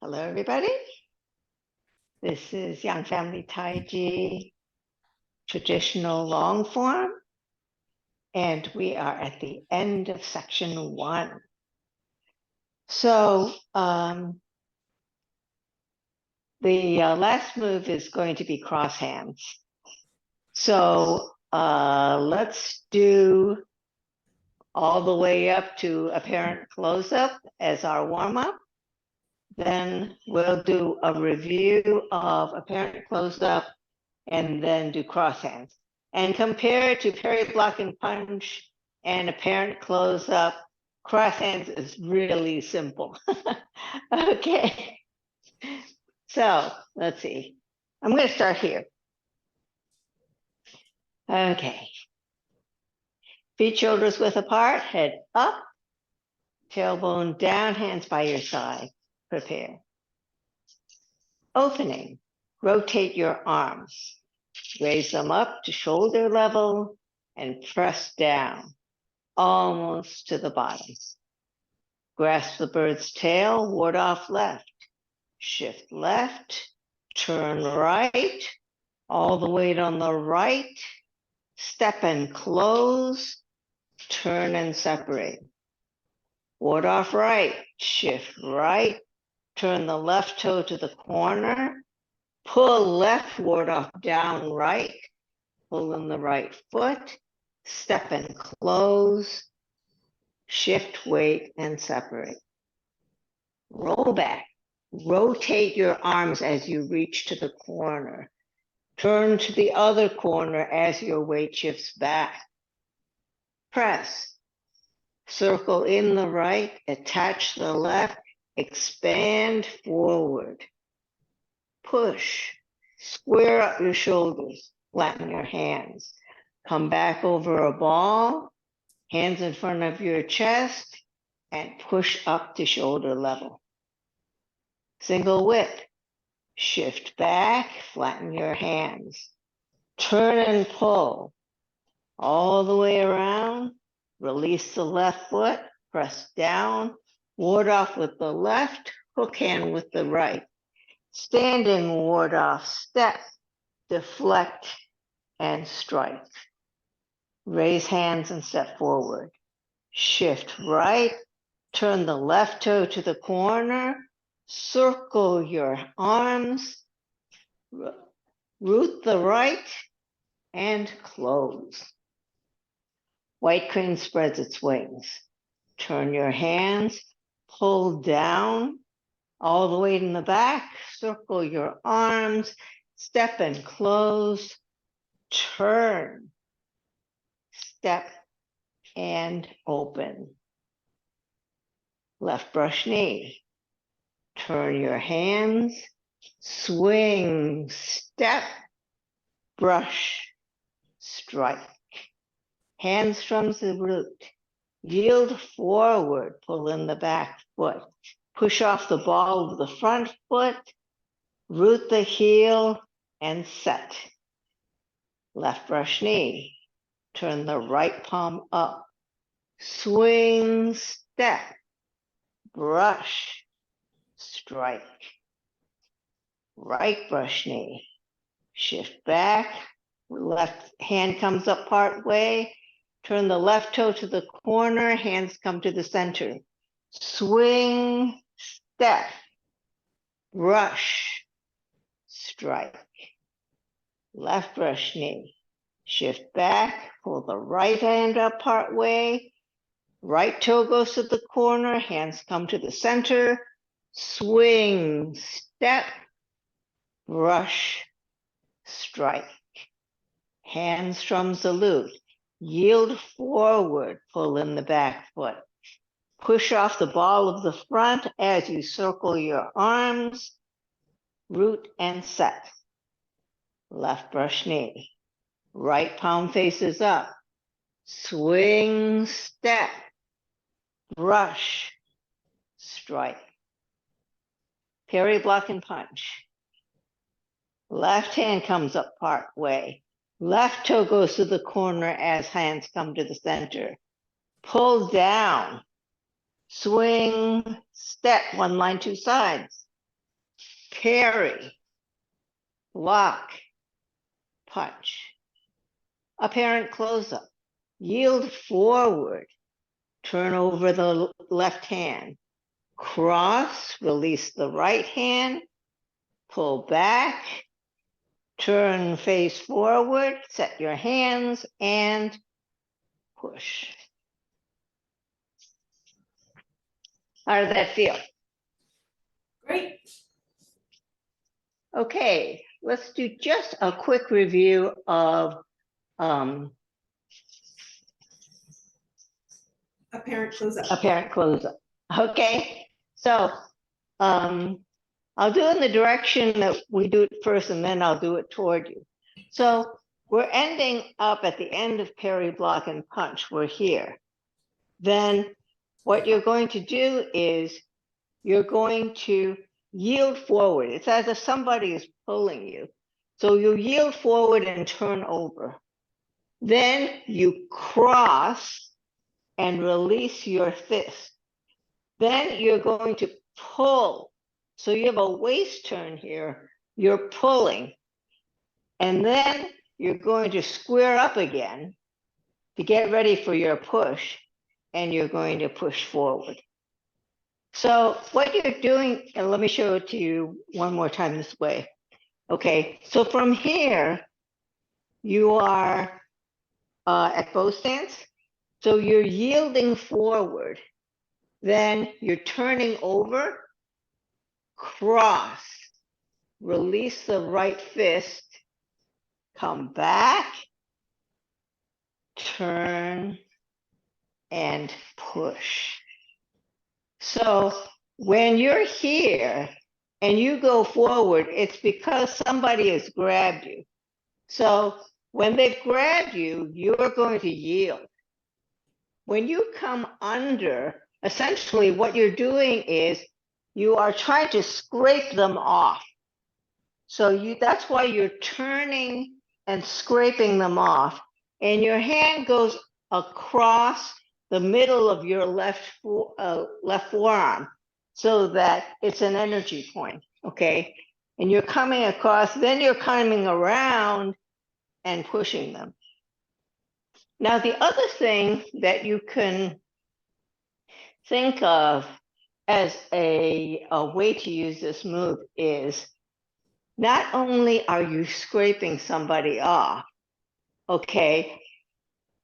Hello, everybody. This is Young Family Taiji traditional long form, and we are at the end of section 1. So the last move is going to be cross hands. So let's do all the way up to apparent close-up as our warm-up. Then we'll do a review of apparent close-up and then do cross hands. And compare to parry, block, and punch and apparent close-up, cross hands is really simple. Okay, so let's see. I'm going to start here. Okay. Feet shoulders width apart, head up, tailbone down, hands by your side. Prepare. Opening. Rotate your arms. Raise them up to shoulder level and press down, almost to the bottom. Grasp the bird's tail, ward off left. Shift left, turn right, all the weight on the right. Step and close, turn and separate. Ward off right, shift right, turn the left toe to the corner, pull left, ward off down right, pull in the right foot, step and close, shift weight and separate. Roll back, rotate your arms as you reach to the corner. Turn to the other corner as your weight shifts back. Press. Circle in the right, attach the left, expand forward. Push. Square up your shoulders, flatten your hands. Come back over a ball, hands in front of your chest, and push up to shoulder level. Single whip. Shift back, flatten your hands. Turn and pull. All the way around. Release the left foot, press down, ward off with the left, hook hand with the right. Standing ward off, step, deflect, and strike. Raise hands and step forward. Shift right, turn the left toe to the corner, circle your arms, root the right, and close. White crane spreads its wings. Turn your hands, pull down, all the way in the back, circle your arms, step and close, turn, step and open. Left brush knee. Turn your hands, swing, step, brush, strike. Hands from the root. Yield forward, pull in the back foot. Push off the ball of the front foot, root the heel, and set. Left brush knee. Turn the right palm up. Swing, step, brush, strike. Right brush knee. Shift back. Left hand comes up part way. Turn the left toe to the corner. Hands come to the center. Swing, step, brush, strike. Left brush knee. Shift back. Pull the right hand up part way. Right toe goes to the corner. Hands come to the center. Swing, step, brush, strike. Hands strums the loop. Yield forward, pull in the back foot. Push off the ball of the front as you circle your arms. Root and set. Left brush knee. Right palm faces up. Swing, step, brush, strike. Parry, block, and punch. Left hand comes up part way. Left toe goes to the corner as hands come to the center. Pull down. Swing, step, one line, two sides. parry, block, punch. Apparent close-up, yield forward, turn over the left hand, cross, release the right hand, pull back, turn face forward, set your hands, and push. How does that feel? Great. Okay, let's do just a quick review of Apparent close-up. apparent close-up. Okay, so I'll do it in the direction that we do it first, and then I'll do it toward you. So we're ending up at the end of parry, block, and punch. We're here. Then what you're going to do is you're going to yield forward. It's as if somebody is pulling you. So you yield forward and turn over. Then you cross and release your fist. Then you're going to pull. So you have a waist turn here. You're pulling. And then you're going to square up again to get ready for your push. And you're going to push forward. So what you're doing, and let me show it to you one more time this way. Okay, so from here, you are at bow stance. So you're yielding forward. Then you're turning over, cross, release the right fist, come back, turn, and push. So when you're here and you go forward, it's because somebody has grabbed you. So when they've grabbed you, you're going to yield. When you come under, essentially what you're doing is you are trying to scrape them off. So that's why you're turning and scraping them off. And your hand goes across the middle of your left forearm so that it's an energy point, okay? And you're coming across, then you're coming around and pushing them. Now, the other thing that you can think of as a way to use this move is not only are you scraping somebody off, okay,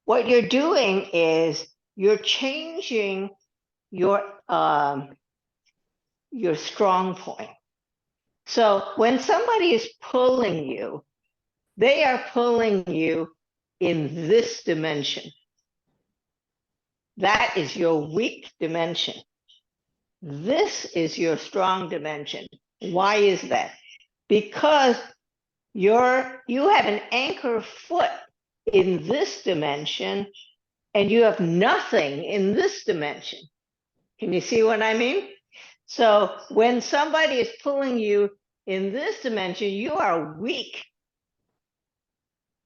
what you're doing is you're changing your strong point. So when somebody is pulling you, they are pulling you in this dimension. That is your weak dimension. This is your strong dimension. Why is that? Because you have an anchor foot in this dimension and you have nothing in this dimension. Can you see what I mean? So when somebody is pulling you in this dimension, you are weak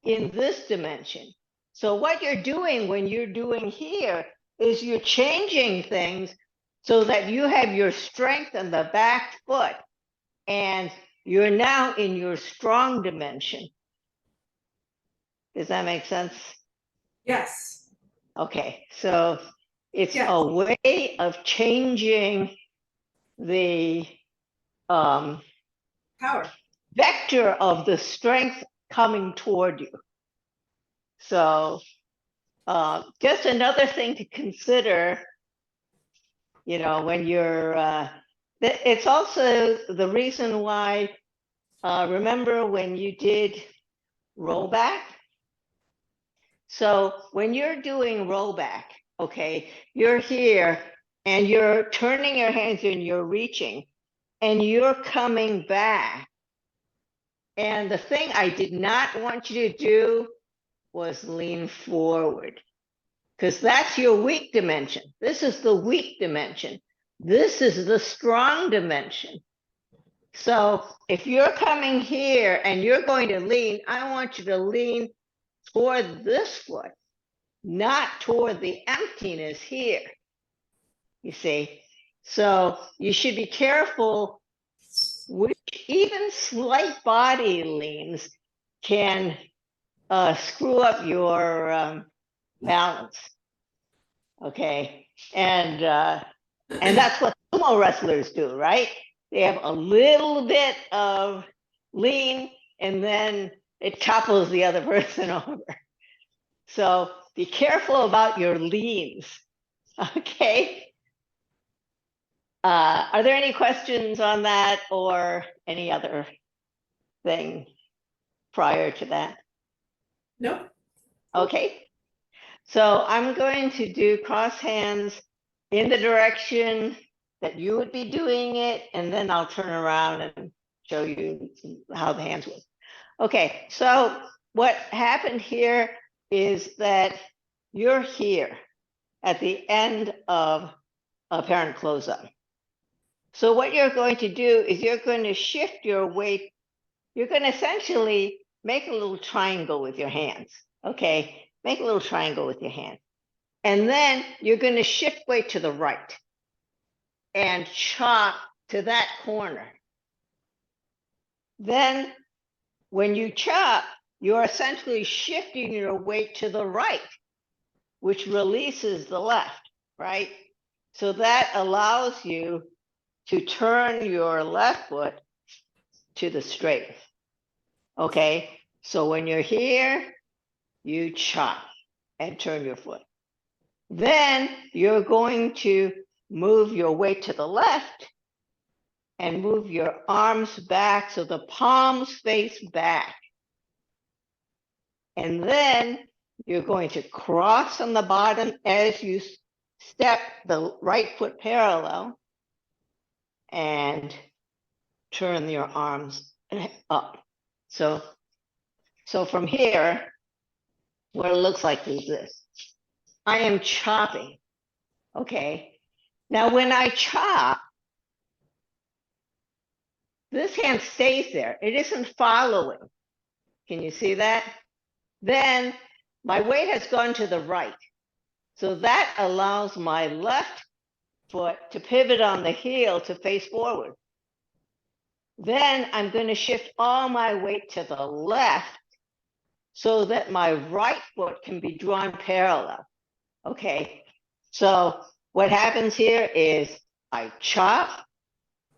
in this dimension. So what you're doing when you're doing here is you're changing things so that you have your strength in the back foot and you're now in your strong dimension. Does that make sense? Yes. Okay, so it's Yes. a way of changing the Power. vector of the strength coming toward you. So just another thing to consider, you know, when you're, it's also the reason why, remember when you did rollback? So when you're doing rollback, okay, you're here and you're turning your hands and you're reaching and you're coming back. And the thing I did not want you to do was lean forward because that's your weak dimension. This is the weak dimension. This is the strong dimension. So if you're coming here and you're going to lean, I want you to lean toward this foot, not toward the emptiness here. You see? So you should be careful which even slight body leans can screw up your balance. Okay, and that's what sumo wrestlers do, right? They have a little bit of lean, and then it topples the other person over. So be careful about your leans. Okay. Are there any questions on that or any other thing prior to that? Nope. Okay. So I'm going to do cross hands in the direction that you would be doing it, and then I'll turn around and show you how the hands work. Okay, so what happened here is that you're here at the end of apparent close-up. So what you're going to do is you're going to shift your weight. You're going to essentially make a little triangle with your hands. Okay, make a little triangle with your hand. And then you're going to shift weight to the right and chop to that corner. Then when you chop, you're essentially shifting your weight to the right, which releases the left, right? So that allows you to turn your left foot to the straight. Okay, so when you're here, you chop and turn your foot. Then you're going to move your weight to the left and move your arms back so the palms face back. And then you're going to cross on the bottom as you step the right foot parallel and turn your arms up. So from here, what it looks like is this. I am chopping, okay? Now, when I chop, this hand stays there. It isn't following. Can you see that? Then my weight has gone to the right. So that allows my left foot to pivot on the heel to face forward. Then I'm going to shift all my weight to the left so that my right foot can be drawn parallel. Okay, so what happens here is I chop,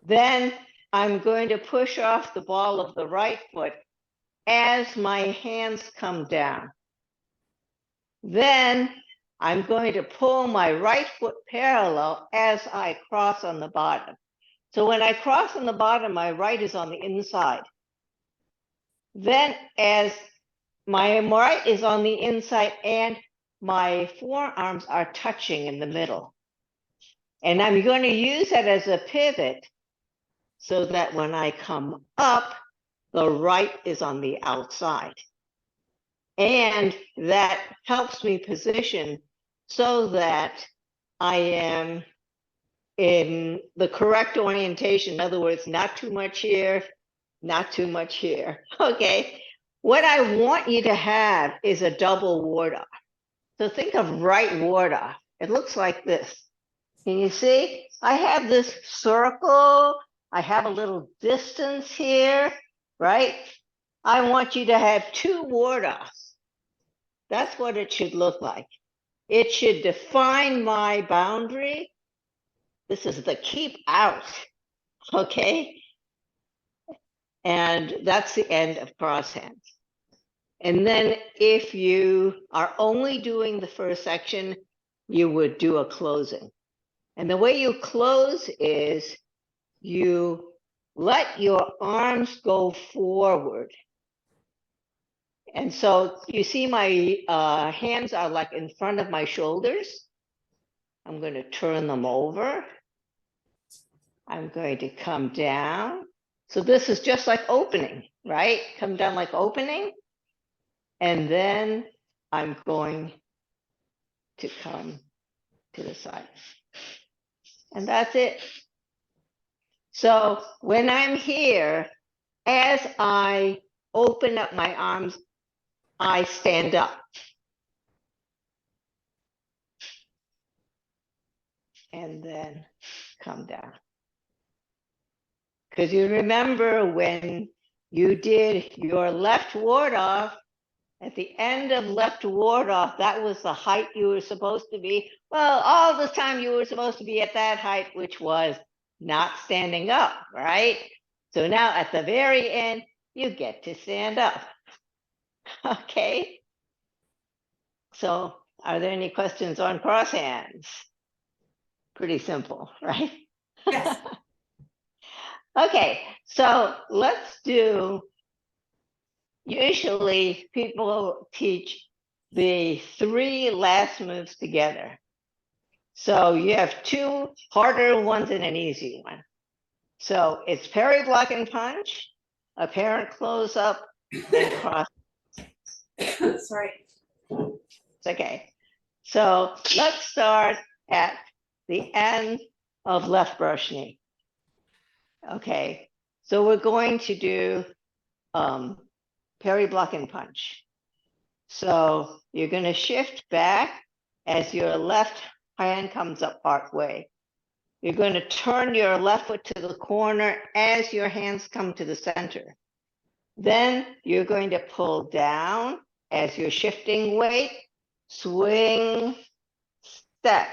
then I'm going to push off the ball of the right foot as my hands come down. Then I'm going to pull my right foot parallel as I cross on the bottom. So when I cross on the bottom, my right is on the inside. Then as my right is on the inside and my forearms are touching in the middle. And I'm going to use that as a pivot so that when I come up, the right is on the outside. And that helps me position so that I am in the correct orientation. In other words, not too much here, not too much here. Okay. What I want you to have is a double ward off. So think of right ward off. It looks like this. Can you see? I have this circle. I have a little distance here, right? I want you to have two ward offs. That's what it should look like. It should define my boundary. This is the keep out, okay? And that's the end of cross hands. And then if you are only doing the first section, you would do a closing. And the way you close is you let your arms go forward. And so you see my hands are like in front of my shoulders. I'm going to turn them over. I'm going to come down. So this is just like opening, right? Come down like opening. And then I'm going to come to the side. And that's it. So when I'm here, as I open up my arms, I stand up. And then come down. Because you remember when you did your left ward off, at the end of left ward off, that was the height you were supposed to be. Well, all this time you were supposed to be at that height, which was not standing up, right? So now at the very end, you get to stand up. Okay. So are there any questions on cross hands? Pretty simple, right? Yes. Okay, so let's do, usually people teach the 3 last moves together. So you have 2 harder ones and an easy one. So it's parry, block, and punch, apparent close up, and cross. Sorry. It's okay. So let's start at the end of left brush knee. Okay, so we're going to do parry, block, and punch. So you're going to shift back as your left hand comes up part way. You're going to turn your left foot to the corner as your hands come to the center. Then you're going to pull down as you're shifting weight, swing, step.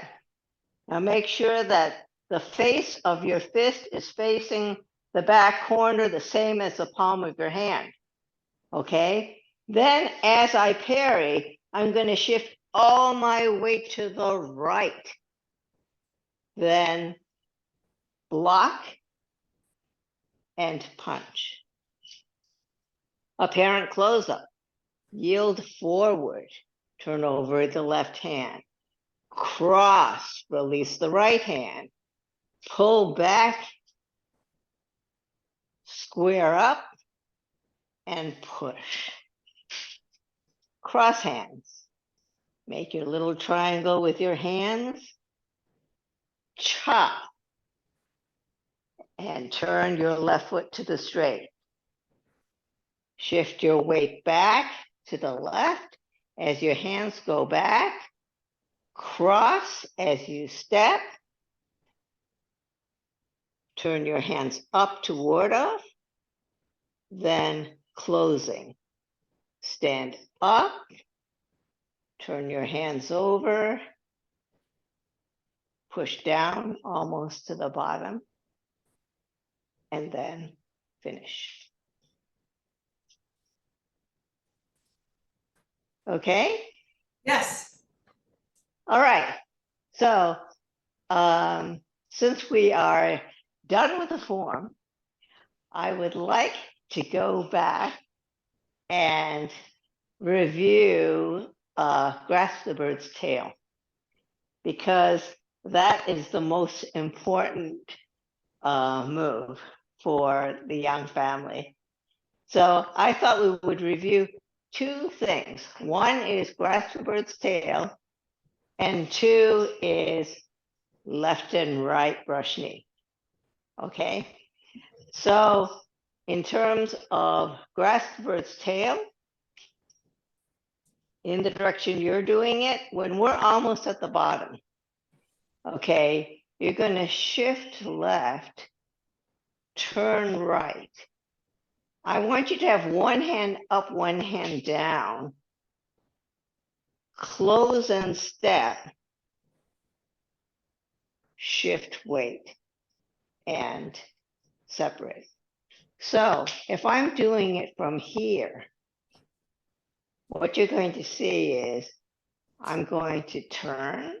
Now make sure that the face of your fist is facing the back corner, the same as the palm of your hand. Okay? Then as I parry, I'm going to shift all my weight to the right. Then block and punch. Apparent close-up. Yield forward. Turn over the left hand. Cross. Release the right hand. Pull back. Square up. And push. Cross hands. Make your little triangle with your hands. Chop. And turn your left foot to the straight. Shift your weight back to the left as your hands go back. Cross as you step. Turn your hands up toward us. Then closing. Stand up. Turn your hands over. Push down almost to the bottom. And then finish. Okay? Yes. All right. So since we are done with the form, I would like to go back and review Grasp the Bird's Tail, because that is the most important move for the young family. So I thought we would review 2 things. One is Grasp the Bird's Tail, and 2 is left and right brush knee. Okay, so in terms of Grasp the Bird's Tail, in the direction you're doing it, when we're almost at the bottom, okay, you're going to shift left, turn right. I want you to have one hand up, one hand down, close and step, shift weight, and separate. So if I'm doing it from here, what you're going to see is I'm going to turn.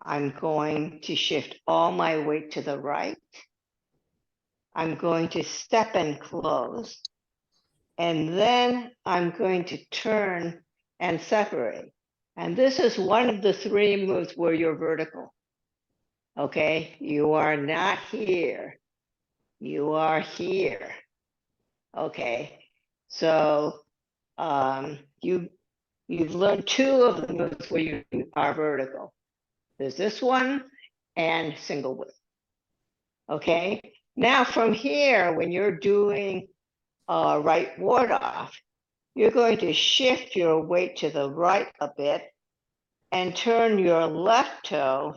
I'm going to shift all my weight to the right. I'm going to step and close. And then I'm going to turn and separate. And this is one of the 3 moves where you're vertical. Okay, you are not here. You are here. Okay, so you've learned 2 of the moves where you are vertical. There's this one and single whip. Okay, now from here, when you're doing right ward off, you're going to shift your weight to the right a bit and turn your left toe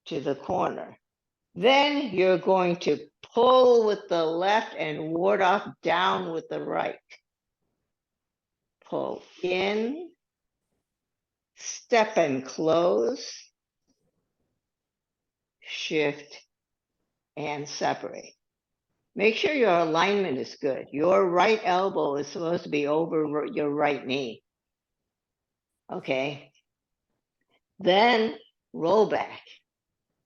to the corner. Then you're going to pull with the left and ward off down with the right. Pull in, step and close, shift and separate. Make sure your alignment is good. Your right elbow is supposed to be over your right knee. Okay. Then roll back.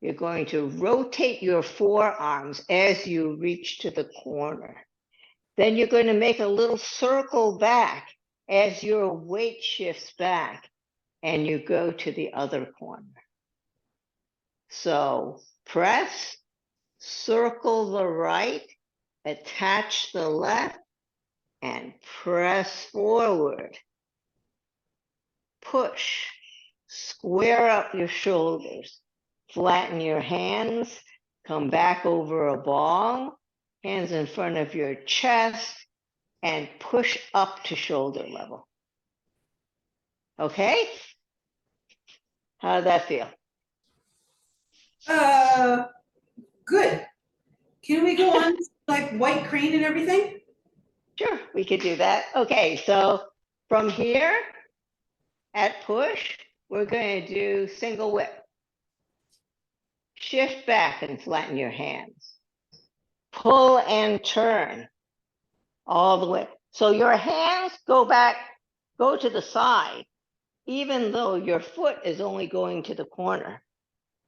You're going to rotate your forearms as you reach to the corner. Then you're going to make a little circle back as your weight shifts back and you go to the other corner. So press, circle the right, attach the left, and press forward. Push, square up your shoulders, flatten your hands, come back over a ball, hands in front of your chest, and push up to shoulder level. Okay? How did that feel? Good. Can we go on like white crane and everything? Sure, we could do that. Okay, so from here at push, we're going to do single whip. Shift back and flatten your hands. Pull and turn all the way. So your hands go back, go to the side, even though your foot is only going to the corner.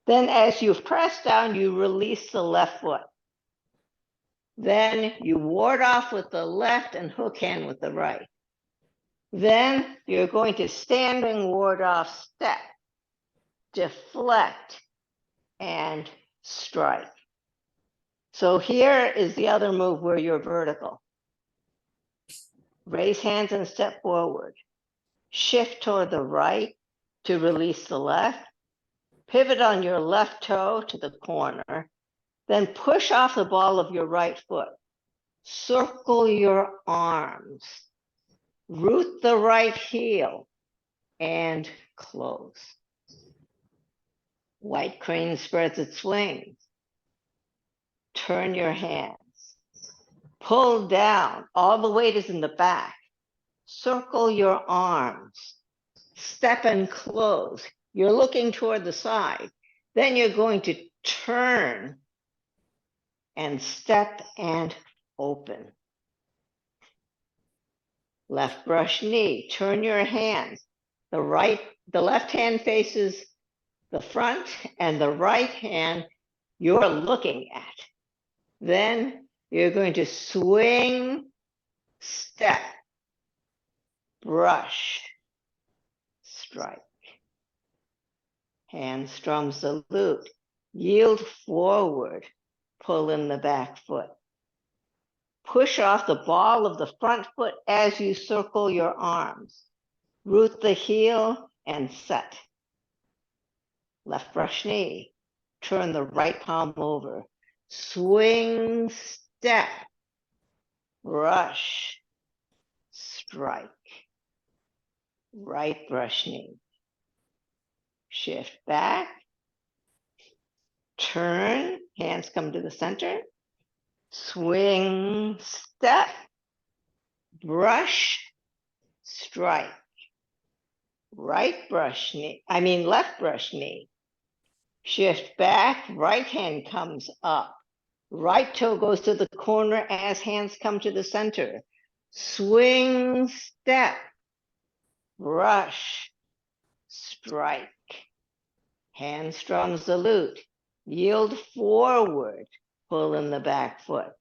Then as you press down, you release the left foot. Then you ward off with the left and hook hand with the right. Then you're going to standing ward off step, deflect, and strike. So here is the other move where you're vertical. Raise hands and step forward. Shift toward the right to release the left. Pivot on your left toe to the corner. Then push off the ball of your right foot. Circle your arms. Root the right heel and close. White crane spreads its wings. Turn your hands. Pull down. All the weight is in the back. Circle your arms. Step and close. You're looking toward the side. Then you're going to turn and step and open. Left brush knee. Turn your hands. The left hand faces the front and the right hand you're looking at. Then you're going to swing, step, brush, strike. Hand strum salute. Yield forward, pull in the back foot. Push off the ball of the front foot as you circle your arms. Root the heel and set. Left brush knee. Turn the right palm over. Swing, step, brush, strike. Right brush knee. Shift back. Turn, hands come to the center. Swing, step, brush, strike. Left brush knee. Shift back, right hand comes up. Right toe goes to the corner as hands come to the center. Swing, step, brush, strike. Hand strum salute. Yield forward, pull in the back foot.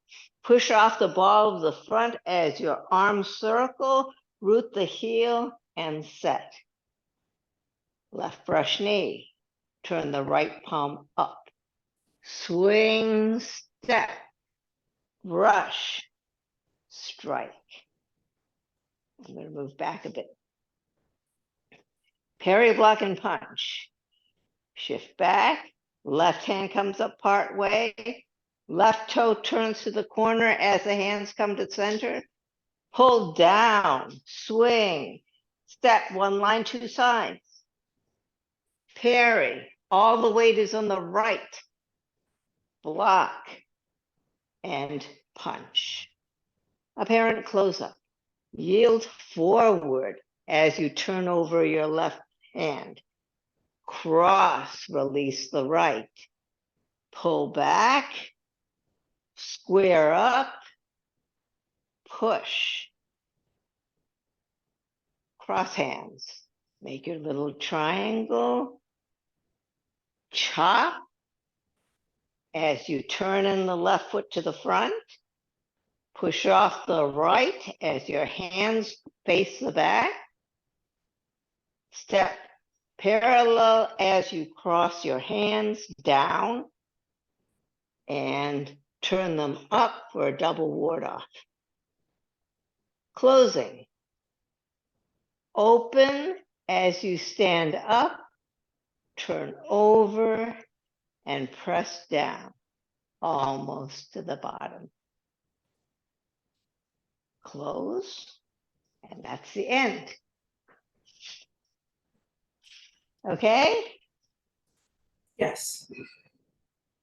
Push off the ball of the front as your arms circle, root the heel and set. Left brush knee. Turn the right palm up. Swing, step, brush, strike. I'm going to move back a bit. Parry, block, and punch. Shift back. Left hand comes up part way. Left toe turns to the corner as the hands come to center. Pull down, swing, step, one line, two sides. Parry, all the weight is on the right. block, and punch. Apparent close-up. Yield forward as you turn over your left hand. Cross, release the right. Pull back, square up, push. Cross hands. Make your little triangle. Chop as you turn in the left foot to the front. Push off the right as your hands face the back. Step parallel as you cross your hands down and turn them up for a double ward off. Closing. Open as you stand up, turn over, and press down almost to the bottom. Close, and that's the end. Okay? Yes.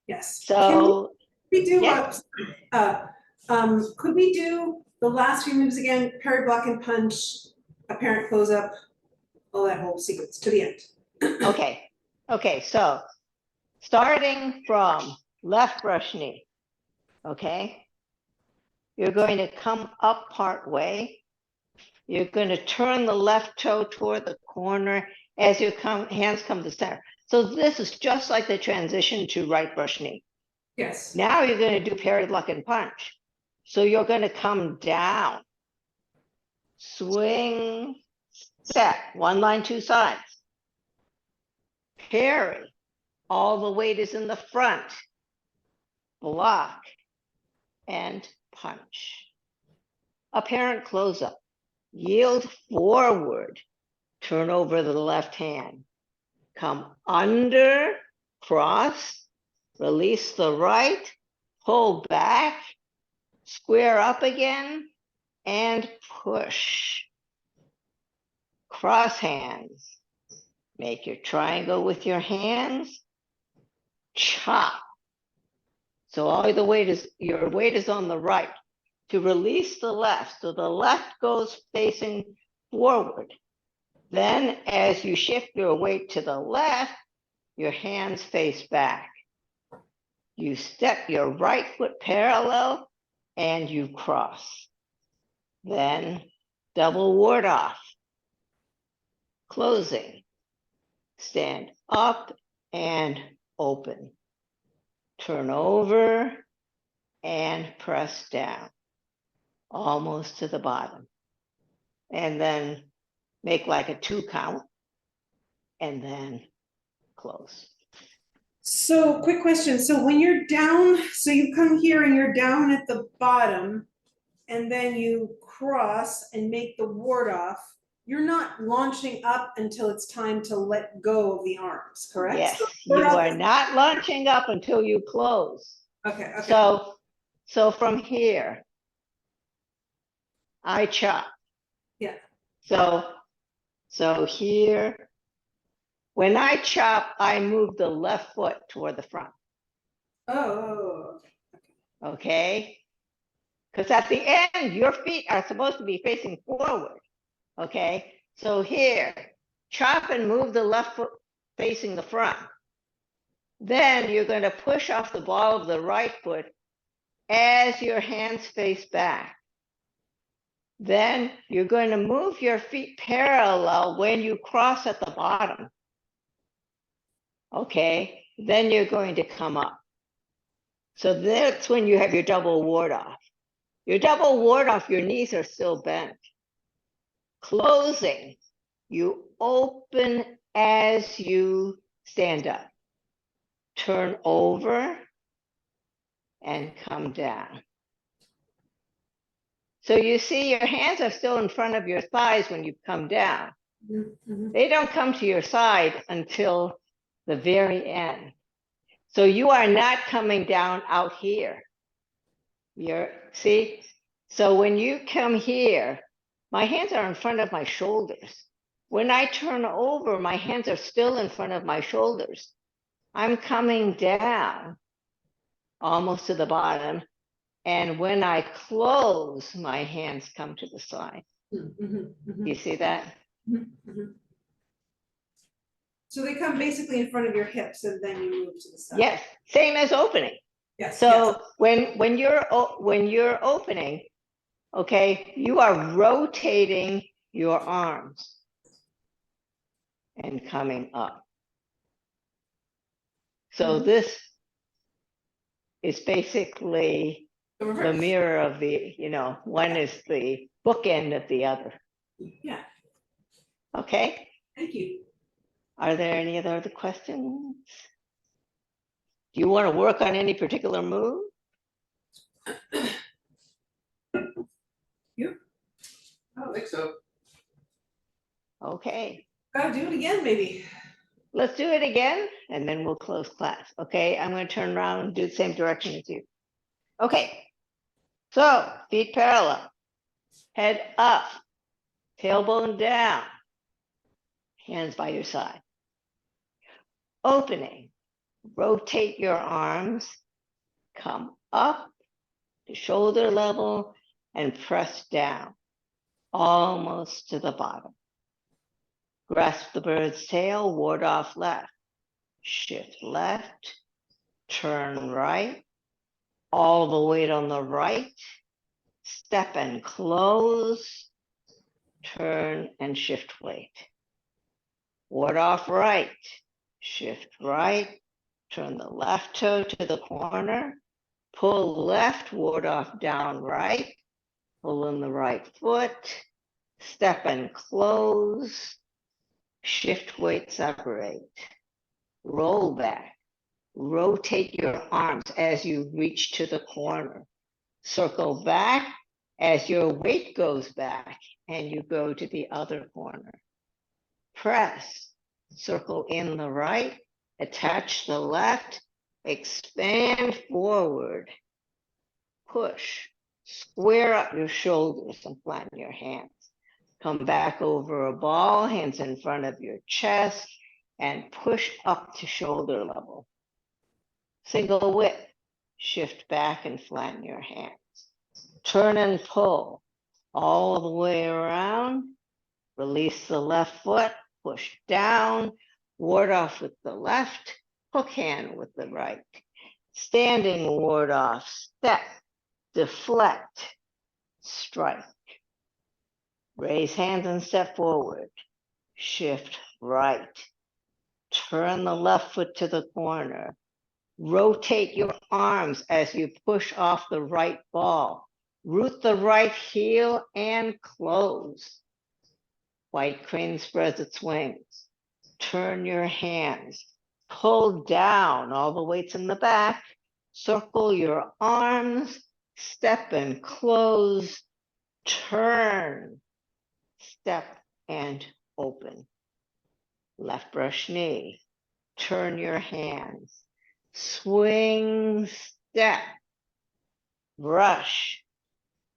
Yes. So, Can we do yeah. could we do the last few moves again? Parry, block, and punch, apparent close up, all that whole sequence to the end. Okay, so starting from left brush knee, okay? You're going to come up part way. You're going to turn the left toe toward the corner as your hands come to center. So this is just like the transition to right brush knee. Yes. Now you're going to do parry, block, and punch. So you're going to come down, swing, step, one line, two sides. Parry, all the weight is in the front. Block and punch. Apparent close-up. Yield forward, turn over the left hand. Come under, cross, release the right, pull back, square up again, and push. Cross hands. Make your triangle with your hands. Chop. So all the weight is, your weight is on the right. To release the left, so the left goes facing forward. Then as you shift your weight to the left, your hands face back. You step your right foot parallel and you cross. Then double ward off. Closing. Stand up and open. Turn over and press down almost to the bottom. And then make like a 2 count and then close. So quick question. So when you're down, so you come here and you're down at the bottom and then you cross and make the ward off, you're not launching up until it's time to let go of the arms, correct? Yes, so you are not launching up until you close. Okay. So from here, I chop. Yeah. So here, when I chop, I move the left foot toward the front. Oh. Okay? Because at the end, your feet are supposed to be facing forward. Okay? So here, chop and move the left foot facing the front. Then you're going to push off the ball of the right foot as your hands face back. Then you're going to move your feet parallel when you cross at the bottom. Okay, then you're going to come up. So that's when you have your double ward off. Your double ward off, your knees are still bent. Closing, you open as you stand up. Turn over and come down. So you see your hands are still in front of your thighs when you come down. Mm-hmm. They don't come to your side until the very end. So you are not coming down out here. See? So when you come here, my hands are in front of my shoulders. When I turn over, my hands are still in front of my shoulders. I'm coming down almost to the bottom. And when I close, my hands come to the side. Mhm, mhm, You see that? mhm, mhm. So they come basically in front of your hips and then you move to the side. Yes, same as opening. Yes, yes. So when you're opening, okay, you are rotating your arms and coming up. So this is basically The the reverse. mirror of the, one is the bookend of the other. Yeah, Okay, thank you. are there any other questions? Do you want to work on any particular move? You? I don't think so. Okay, Gotta do it again, maybe. let's do it again and then we'll close class. Okay, I'm going to turn around and do the same direction as you. Okay, so feet parallel, head up, tailbone down, hands by your side. Opening, rotate your arms, come up to shoulder level and press down, almost to the bottom. Grasp the bird's tail, ward off left, shift left, turn right, all the weight on the right, step and close, turn and shift weight. Ward off right, shift right, turn the left toe to the corner, pull left, ward off down right, pull in the right foot, step and close, shift weight separate, roll back, rotate your arms as you reach to the corner, circle back as your weight goes back and you go to the other corner. Press, circle in the right, attach the left, expand forward, push, square up your shoulders and flatten your hands. Come back over a ball, hands in front of your chest, and push up to shoulder level. Single whip, shift back and flatten your hands. Turn and pull all the way around. Release the left foot, push down, ward off with the left, hook hand with the right. Standing ward off, step, deflect, strike. Raise hands and step forward. Shift right. Turn the left foot to the corner. Rotate your arms as you push off the right ball. Root the right heel and close. White crane spreads its wings. Turn your hands. Pull down, all the weight's in the back. Circle your arms. Step and close. Turn. Step and open. Left brush knee. Turn your hands. Swing, step. Brush.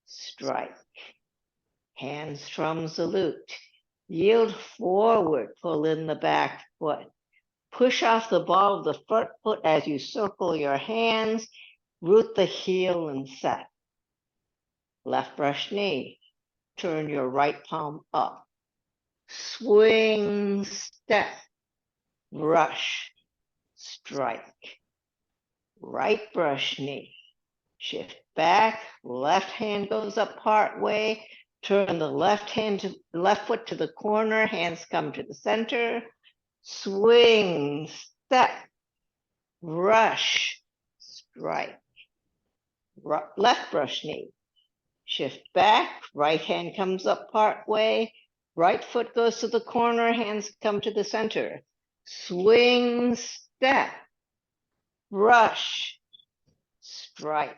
Strike. Hands strum salute. Yield forward, pull in the back foot. Push off the ball of the front foot as you circle your hands. Root the heel and set. Left brush knee. Turn your right palm up. Swing, step, brush, strike. Right brush knee. Shift back, left hand goes up part way. Turn the left foot to the corner, hands come to the center. Swing, step, brush, strike. Left brush knee. Shift back, right hand comes up part way. Right foot goes to the corner, hands come to the center. Swing, step, brush, strike.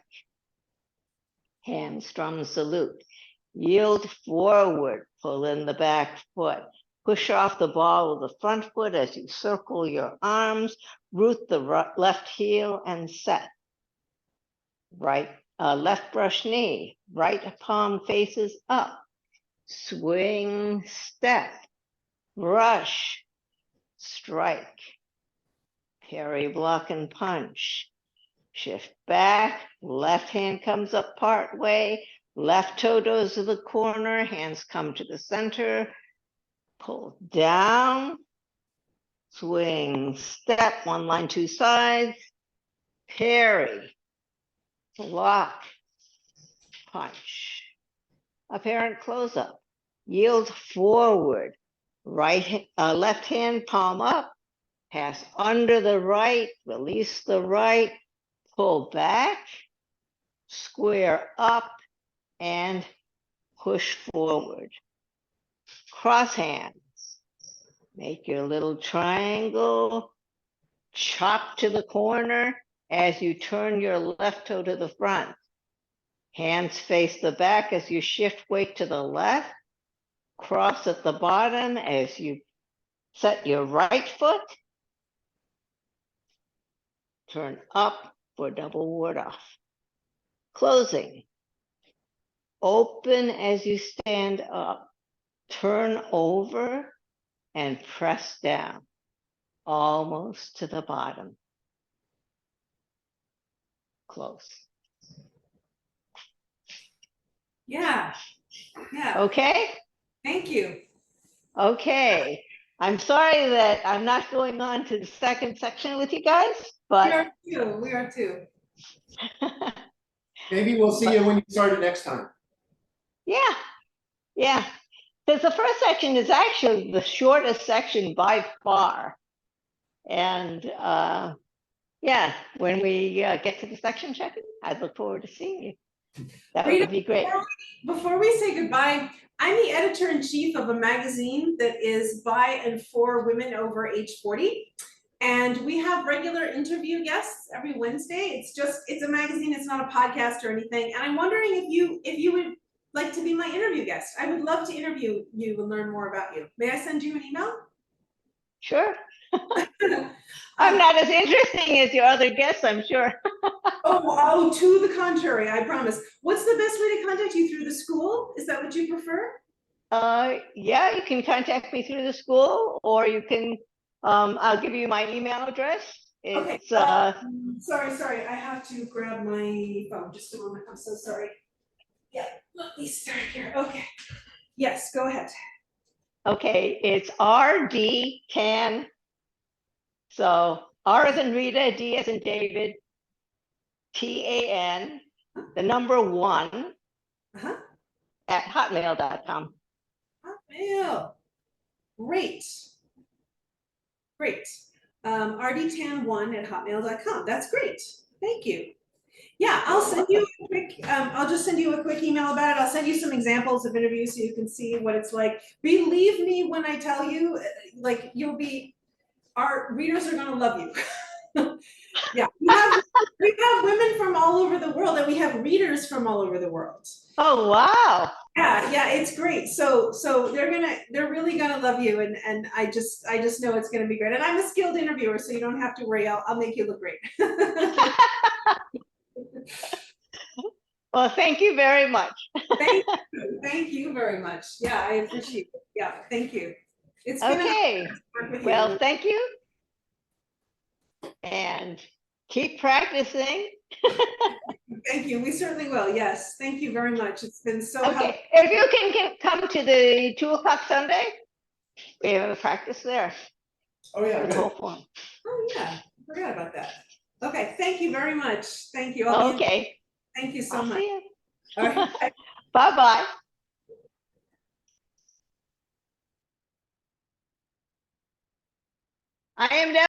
Hand strum salute. Yield forward, pull in the back foot. Push off the ball of the front foot as you circle your arms. Root the left heel and set. Left brush knee. Right palm faces up. Swing, step, brush, strike. Parry, block, and punch. Shift back, left hand comes up part way, left toe goes to the corner, hands come to the center, pull down, swing, step, one line, two sides, parry, block, punch, apparent close up, yield forward, left hand palm up, pass under the right, release the right, pull back, square up, and push forward. Cross hands. Make your little triangle, chop to the corner as you turn your left toe to the front. Hands face the back as you shift weight to the left. Cross at the bottom as you set your right foot. Turn up for double ward off. Closing. Open as you stand up. Turn over and press down, almost to the bottom. Close. Yeah. Okay? Thank you. Okay. I'm sorry that I'm not going on to the second section with you guys, but We are too. Maybe we'll see you when you start it next time. yeah. Because the first section is actually the shortest section by far. And yeah, when we get to the section check-in, I look forward to seeing you. That Rita, would be great. Before we say goodbye, I'm the editor-in-chief of a magazine that is by and for women over age 40. And we have regular interview guests every Wednesday. It's a magazine, it's not a podcast or anything. And I'm wondering if you would like to be my interview guest. I would love to interview you and learn more about you. May I send you an email? Sure. I'm not as interesting as your other guests, I'm sure. Oh, to the contrary, I promise. What's the best way to contact you? Through the school? Is that what you prefer? Yeah, you can contact me through the school, or you can, I'll give you my email address. It's, Sorry, I have to grab my phone, just a moment, I'm so sorry. Yeah, let me start here, okay. Yes, go ahead. okay, it's RD10. So R as in Rita, D as in David, TAN, the number 1 Uh-huh. at hotmail.com. Hotmail. Great. RDTan1 at hotmail.com. That's great. Thank you. Yeah, I'll send you a quick, I'll just send you a quick email about it. I'll send you some examples of interviews so you can see what it's like. Believe me when I tell you, like, our readers are gonna love you. Yeah, we have women from all over the world, and we have readers from all over the world. Oh, wow. Yeah, it's great. So they're really gonna love you, and I just know it's gonna be great. And I'm a skilled interviewer, so you don't have to worry. I'll make you look great. Well, thank you very much. Thank you very much. Yeah, I appreciate it. Yeah, thank you. It's been Okay. work with you. Well, thank you. And keep practicing. Thank you. We certainly will. Yes. Thank you very much. It's been so helpful. Okay. If you can come to the 2 o'clock Sunday, we have a practice there. Oh, yeah, The good. whole form. Oh, yeah. I forgot about that. Okay. Thank you very much. Thank you. I'll be in- Okay. Thank you so I'll much. see you. All right. Bye-bye. I am down.